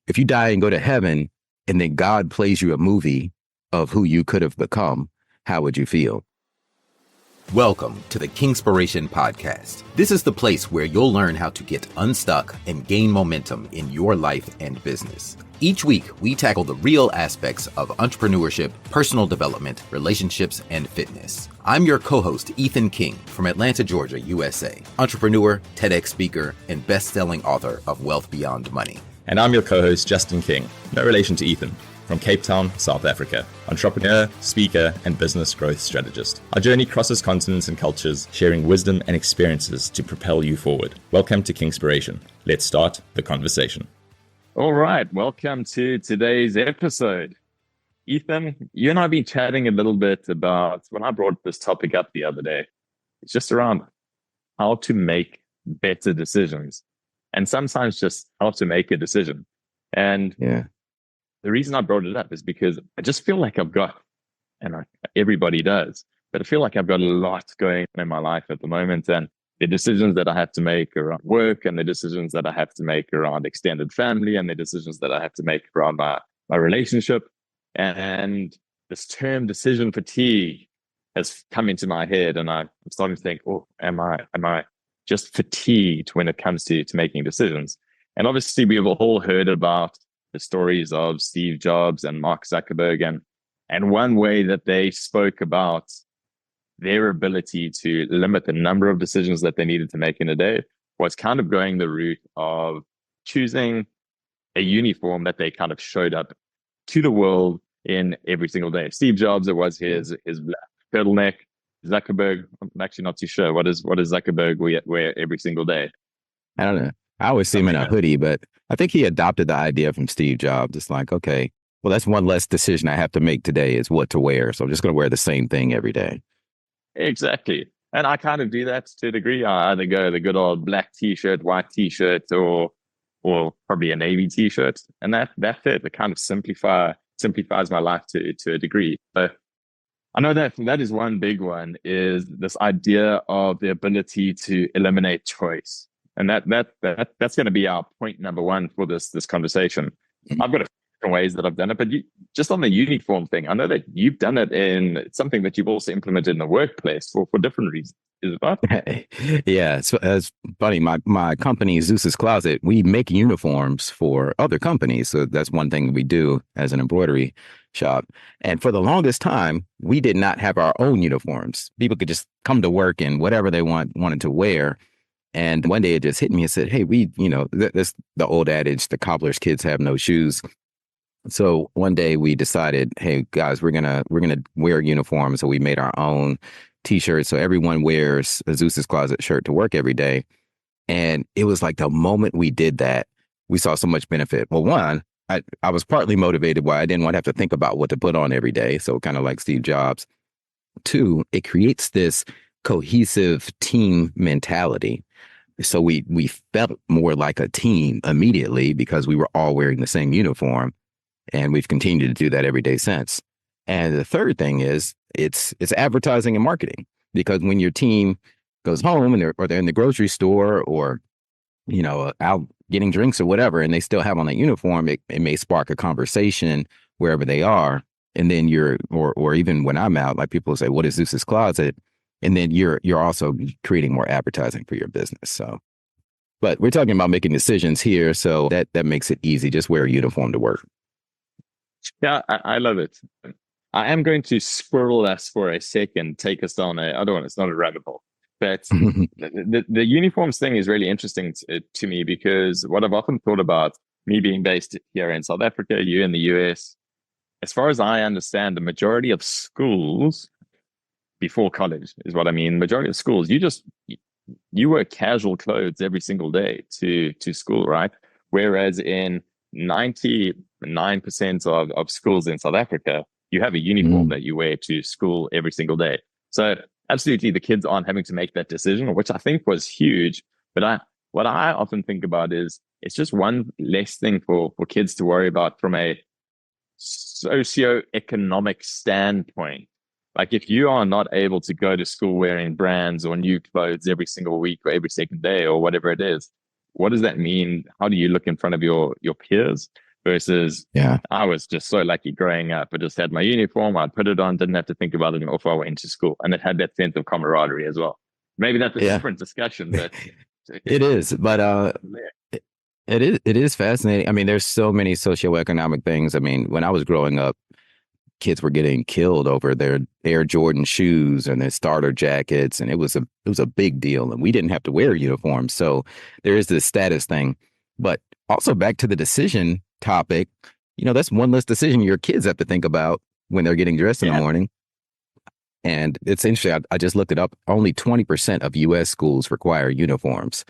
if you die and go to heaven and then God plays you a movie of who you could have become, how would you feel? Welcome to the Kingspiration Podcast. This is the place where you'll learn how to get unstuck and gain momentum in your life and business. Each week, we tackle the real aspects of entrepreneurship, personal development, relationships, and fitness. I'm your co-host, Ethan King, from Atlanta, Georgia, USA, entrepreneur, TEDx speaker, and best-selling author of Wealth Beyond Money. And I'm your co-host, Justin King, no relation to Ethan, from Cape Town, South Africa, entrepreneur, speaker, and business growth strategist. Our journey crosses continents and cultures, sharing wisdom and experiences to propel you forward. Welcome to Kingspiration. Let's start the conversation. All right, welcome to today's episode. Ethan, you and I have been chatting a little bit about when I brought this topic up the other day. It's just around how to make better decisions and sometimes just how to make a decision. And the reason I brought it up is because I just feel like I've got, everybody does, but I feel like I've got a lot going on in my life at the moment. And the decisions that I have to make around work, and the decisions that I have to make around extended family, and the decisions that I have to make around my relationship. And this term decision fatigue has come into my head, and I'm starting to think, am I just fatigued when it comes to making decisions? And obviously we've all heard about the stories of Steve Jobs and Mark Zuckerberg, and one way that they spoke about their ability to limit the number of decisions that they needed to make in a day was kind of going the route of choosing a uniform that they kind of showed up to the world in every single day. Steve Jobs, it was his black turtleneck. Zuckerberg, I'm actually not too sure. What does Zuckerberg wear every single day? I don't know. I always see him in a hoodie, but I think he adopted the idea from Steve Jobs. It's like, okay, well, that's one less decision I have to make today is what to wear. So I'm just going to wear the same thing every day. Exactly. And I kind of do that to a degree. I either go the good old black t-shirt, white t-shirt, or probably a navy t-shirt. And that's it. It kind of simplifies my life to a degree. So I know that is one big one, is this idea of the ability to eliminate choice. And that's going to be our point number one for this conversation. I've got a few different ways that I've done it, but just on the uniform thing, I know that you've done it it's something that you've also implemented in the workplace for different reasons. Is it not? Yeah, it's funny. My company, Zeus's Closet, we make uniforms for other companies. So that's one thing we do as an embroidery shop. And for the longest time, we did not have our own uniforms. People could just come to work in whatever they wanted to wear. And one day it just hit me and said, hey, that's the old adage, the cobbler's kids have no shoes. So one day we decided, hey, guys, we're gonna wear uniforms. So we made our own T-shirts. So everyone wears a Zeus's Closet shirt to work every day. And it was like the moment we did that, we saw so much benefit. Well, one, I was partly motivated why I didn't want to have to think about what to put on every day. So kind of like Steve Jobs. Two, it creates this cohesive team mentality. So we felt more like a team immediately because we were all wearing the same uniform, and we've continued to do that every day since. And the third thing is it's advertising and marketing, because when your team goes home and they're in the grocery store or out getting drinks or whatever, and they still have on that uniform, it may spark a conversation wherever they are. And then or even when I'm out, like people will say, what is Zeus's Closet? And then you're also creating more advertising for your business. So, but we're talking about making decisions here. So that makes it easy. Just wear a uniform to work. Yeah, I love it. I am going to squirrel us for a second, take us down I don't want, it's not a rabbit hole, but the uniforms thing is really interesting to me, because what I've often thought about, me being based here in South Africa, you in the US, as far as I understand, the majority of schools before college is what I mean. Majority of schools, you wear casual clothes every single day to school, right? Whereas in 99% of schools in South Africa, you have a uniform that you wear to school every single day. So absolutely, the kids aren't having to make that decision, which I think was huge. But what I often think about is it's just one less thing for kids to worry about from a socioeconomic standpoint. Like if you are not able to go to school wearing brands or new clothes every single week or every second day or whatever it is, what does that mean? How do you look in front of your peers? versus Yeah. I was just so lucky growing up. I just had my uniform, I'd put it on, didn't have to think about it before I went to school. And it had that sense of camaraderie as well. Maybe that's a Yeah. different discussion, but It is, but it, it is fascinating. I mean, there's so many socioeconomic things. I mean, when I was growing up, kids were getting killed over their Air Jordan shoes and their starter jackets, and it was a big deal. And we didn't have to wear uniforms, so there is this status thing. But also back to the decision topic, that's one less decision your kids have to think about when they're getting dressed in the morning. And it's interesting. I just looked it up. Only 20% of U.S. schools require uniforms,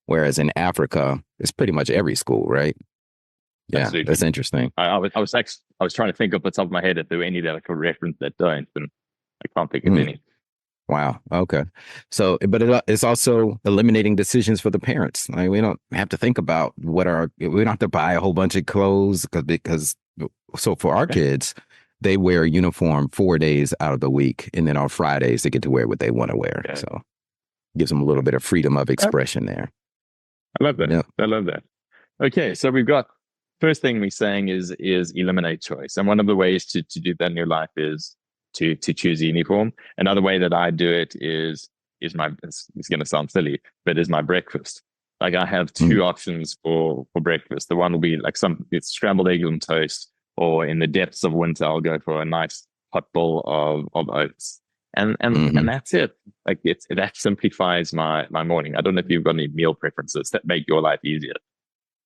whereas in Africa, it's pretty much every school, right? Yeah, that's interesting. I was trying to think off the top of my head if there were any that I could reference that don't, and I can't think of any. Wow. Okay. So, but it's also eliminating decisions for the parents. Like, we don't have to think about we don't have to buy a whole bunch of clothes so for our kids, they wear a uniform 4 days out of the week. And then on Fridays, they get to wear what they want to wear. Okay. So gives them a little bit of freedom of expression there. I love that. Yeah. I love that. Okay. So we've got, first thing we're saying is eliminate choice. And one of the ways to do that in your life is to choose a uniform. Another way that I do it is it's going to sound silly, but is my breakfast. Like I have two options for breakfast. The one will be like it's scrambled egg and toast, or in the depths of winter, I'll go for a nice hot bowl of oats. And that's it. Like that simplifies my morning. I don't know if you've got any meal preferences that make your life easier.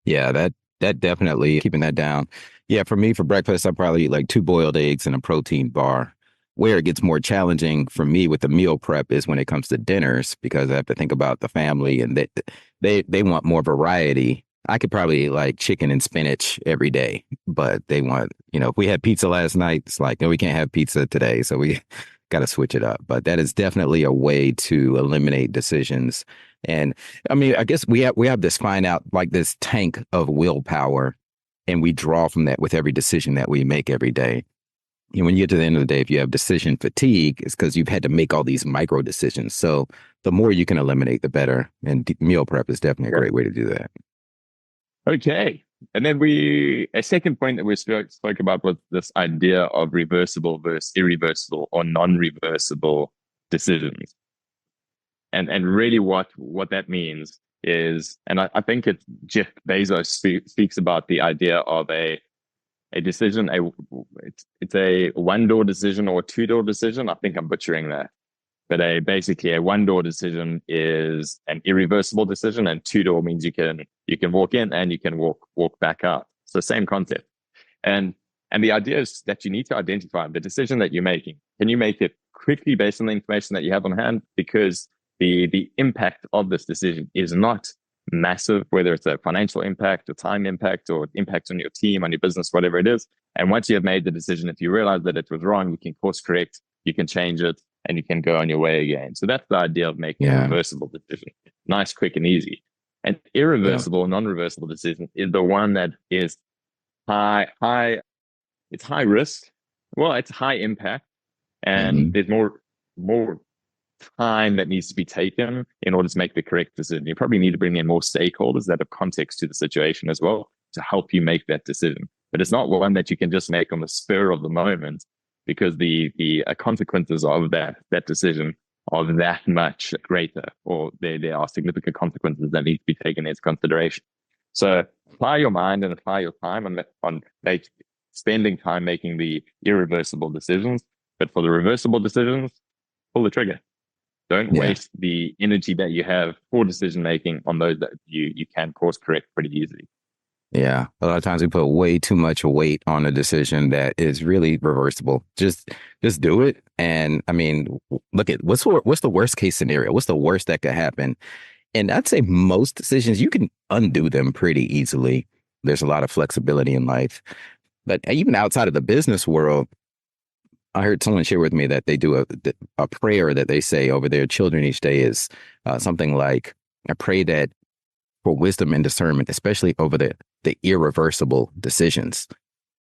Yeah, that definitely keeping that down. Yeah, for me, for breakfast, I probably eat like 2 boiled eggs and a protein bar. Where it gets more challenging for me with the meal prep is when it comes to dinners, because I have to think about the family and they want more variety. I could probably eat like chicken and spinach every day, but they want, if we had pizza last night, it's like, no, we can't have pizza today. So we got to switch it up. But that is definitely a way to eliminate decisions. And I mean, I guess we have this find out like this tank of willpower, and we draw from that with every decision that we make every day. And when you get to the end of the day, if you have decision fatigue, it's because you've had to make all these micro decisions. So the more you can eliminate, the better. And meal prep is definitely a great way to do that. Okay. And then a second point that we spoke about was this idea of reversible versus irreversible or non-reversible decisions. And really what that means is, and I think Jeff Bezos speaks about the idea of a decision, it's a one-door decision or a two-door decision. I think I'm butchering that. But basically a one-door decision is an irreversible decision, and two-door means you can walk in and you can walk back out. So same concept. And the idea is that you need to identify the decision that you're making. Can you make it quickly based on the information that you have on hand? Because the impact of this decision is not massive, whether it's a financial impact, a time impact, or impact on your team, on your business, whatever it is. And once you have made the decision, if you realize that it was wrong, you can course correct, you can change it, and you can go on your way again. So that's the idea of making a reversible decision. Nice, quick, and easy. An irreversible, non-reversible decision is the one that is high, it's high risk. Well, it's high impact, and there's more time that needs to be taken in order to make the correct decision. You probably need to bring in more stakeholders that have context to the situation as well to help you make that decision. But it's not one that you can just make on the spur of the moment, because the consequences of that decision are that much greater, or there are significant consequences that need to be taken into consideration. So apply your mind and apply your time on spending time making the irreversible decisions. But for the reversible decisions, pull the trigger. Don't waste the energy that you have for decision making on those that you can course correct pretty easily. Yeah. A lot of times we put way too much weight on a decision that is really reversible. Just do it. And I mean, look at what's the worst case scenario? What's the worst that could happen? And I'd say most decisions, you can undo them pretty easily. There's a lot of flexibility in life. But even outside of the business world, I heard someone share with me that they do a prayer that they say over their children each day is something like, I pray that for wisdom and discernment, especially over the irreversible decisions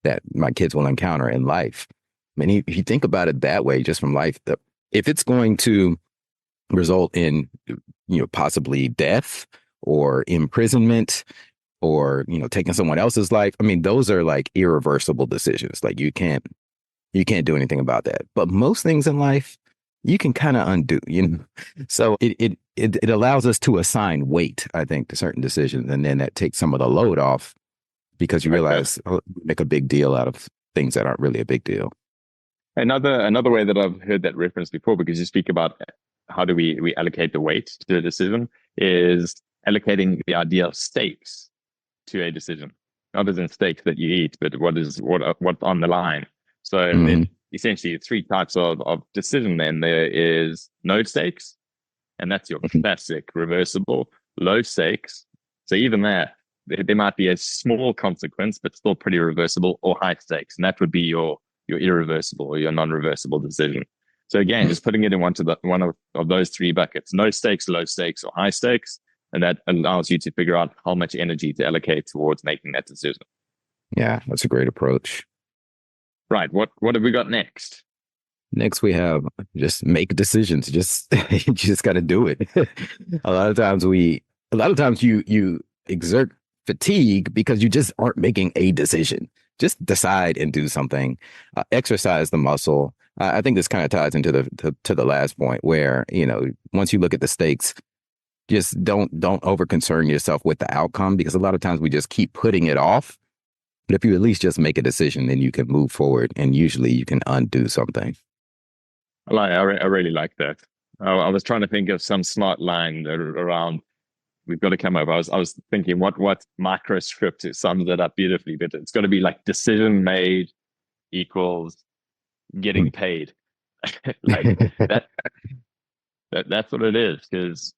that my kids will encounter in life. I mean, if you think about it that way, just from life, if it's going to result in, possibly death or imprisonment, or, taking someone else's life. I mean, those are like irreversible decisions. Like you can't do anything about that. But most things in life, you can kind of undo. So it allows us to assign weight, I think, to certain decisions. And then that takes some of the load off because you realize, make a big deal out of things that aren't really a big deal. Another way that I've heard that reference before, because you speak about how do we allocate the weight to a decision, is allocating the idea of stakes to a decision, not as in steaks that you eat, but what's on the line. So essentially, three types of decision. Then there is no stakes, and that's your classic reversible. Low stakes. So even there might be a small consequence, but still pretty reversible, or high stakes, and that would be your irreversible or your non-reversible decision. So again, just putting it in one of those three buckets: no stakes, low stakes, or high stakes. And that allows you to figure out how much energy to allocate towards making that decision. Yeah, that's a great approach. Right. What have we got next? Next, we have just make decisions. You just got to do it. A lot of times you exert fatigue because you just aren't making a decision. Just decide and do something. Exercise the muscle. I think this kind of ties into the last point where, once you look at the stakes, just don't over concern yourself with the outcome, because a lot of times we just keep putting it off. But if you at least just make a decision, then you can move forward, and usually you can undo something. I really like that. I was trying to think of some smart line around. We've got to come up. I was thinking what micro script sums it up beautifully, but it's got to be like decision made equals getting paid. Like that's what it is, because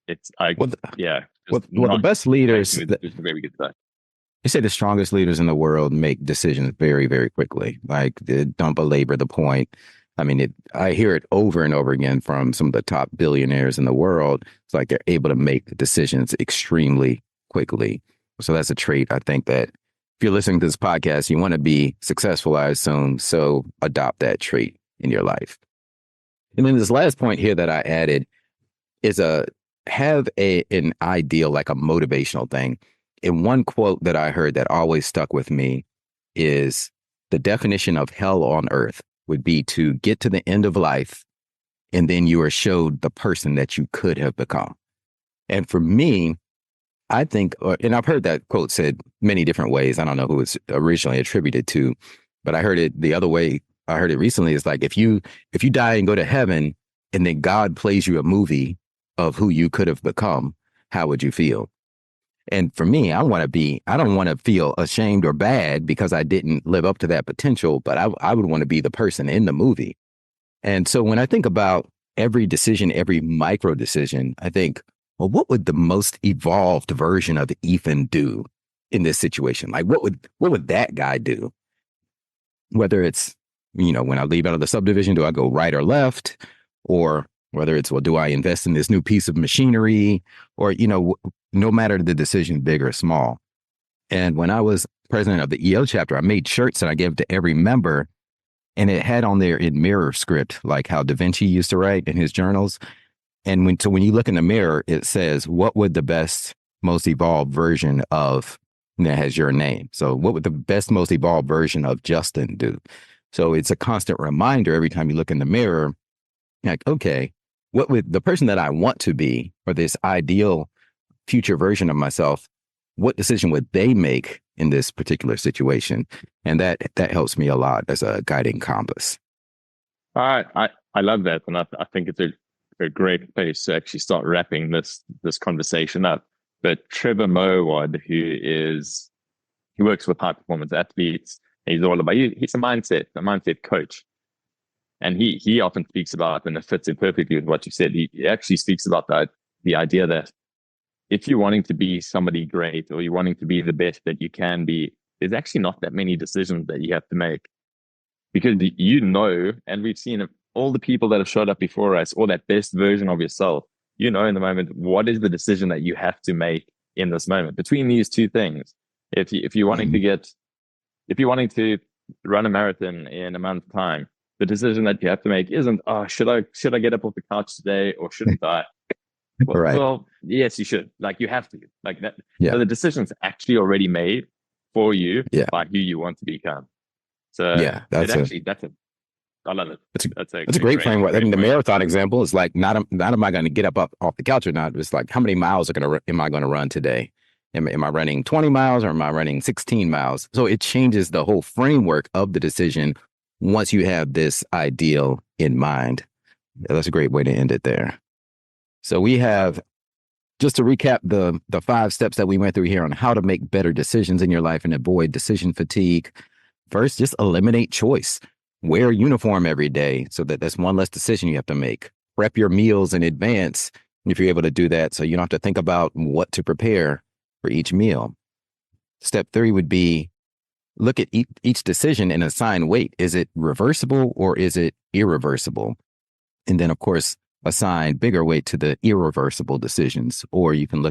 it's the best leaders. They say the strongest leaders in the world make decisions very, very quickly. Like, don't belabor the point. I mean, I hear it over and over again from some of the top billionaires in the world. It's like they're able to make decisions extremely quickly. So that's a trait, I think, that if you're listening to this podcast, you want to be successful, I assume. So adopt that trait in your life. And then this last point here that I added is have an ideal, like a motivational thing. And one quote that I heard that always stuck with me is the definition of hell on earth would be to get to the end of life and then you are showed the person that you could have become. And for me, I think, and I've heard that quote said many different ways. I don't know who it's originally attributed to, but I heard it the other way. I heard it recently. It's like, if you die and go to heaven and then God plays you a movie of who you could have become, how would you feel? And for me, I don't want to feel ashamed or bad because I didn't live up to that potential, but I would want to be the person in the movie. And so when I think about every decision, every micro decision, I think, well, what would the most evolved version of Ethan do in this situation? Like, what would that guy do? Whether it's, when I leave out of the subdivision, do I go right or left? Or whether it's, well, do I invest in this new piece of machinery? Or, no matter the decision, big or small. And when I was president of the EO chapter, I made shirts and I gave to every member. And it had on there in mirror script, like how Da Vinci used to write in his journals. And when you look in the mirror, it says, what would the best, most evolved version of, and it has your name. So what would the best, most evolved version of Justin do? So it's a constant reminder every time you look in the mirror, like, okay, what would the person that I want to be, or this ideal future version of myself, what decision would they make in this particular situation? And that helps me a lot as a guiding compass. I love that. And I think it's a great place to actually start wrapping this conversation up. But Trevor Mowad, he works with high performance athletes. He's all about, he's a mindset coach. And he often speaks about, and it fits in perfectly with what you said, he actually speaks about the idea that if you're wanting to be somebody great, or you're wanting to be the best that you can be, there's actually not that many decisions that you have to make. Because and we've seen all the people that have showed up before us, or that best version of yourself, in the moment, what is the decision that you have to make in this moment between these two things? If you're wanting to run a marathon in a month's time, the decision that you have to make isn't, should I get up off the couch today or shouldn't I? Right. Well, yes, you should. Like you have to. Like that. Yeah. So the decision's actually already made for you Yeah. by who you want to become. So Yeah. I love it. That's a great framework. I mean, the marathon example is like not am I going to get up off the couch or not? It's like how many miles am I going to run today? Am I running 20 miles or am I running 16 miles? So it changes the whole framework of the decision once you have this ideal in mind. That's a great way to end it there. So we have, just to recap the 5 steps that we went through here on how to make better decisions in your life and avoid decision fatigue. First, just eliminate choice. Wear a uniform every day so that's one less decision you have to make. Prep your meals in advance if you're able to do that so you don't have to think about what to prepare for each meal. Step 3 would be look at each decision and assign weight. Is it reversible or is it irreversible? And then, of course, assign bigger weight to the irreversible decisions, or you can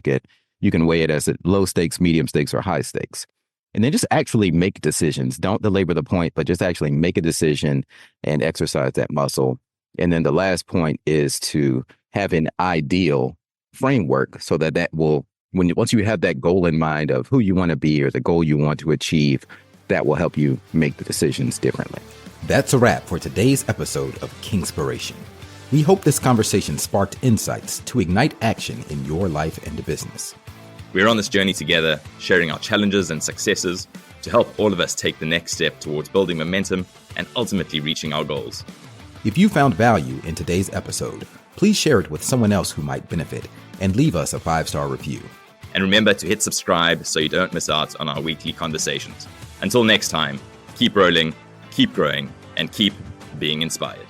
weigh it as low stakes, medium stakes, or high stakes. And then just actually make decisions. Don't belabor the point, but just actually make a decision and exercise that muscle. And then the last point is to have an ideal framework so that will, once you have that goal in mind of who you want to be or the goal you want to achieve, that will help you make the decisions differently. That's a wrap for today's episode of Kingspiration. We hope this conversation sparked insights to ignite action in your life and business. We're on this journey together, sharing our challenges and successes to help all of us take the next step towards building momentum and ultimately reaching our goals. If you found value in today's episode, please share it with someone else who might benefit and leave us a 5-star review. And remember to hit subscribe so you don't miss out on our weekly conversations. Until next time, keep rolling, keep growing, and keep being inspired.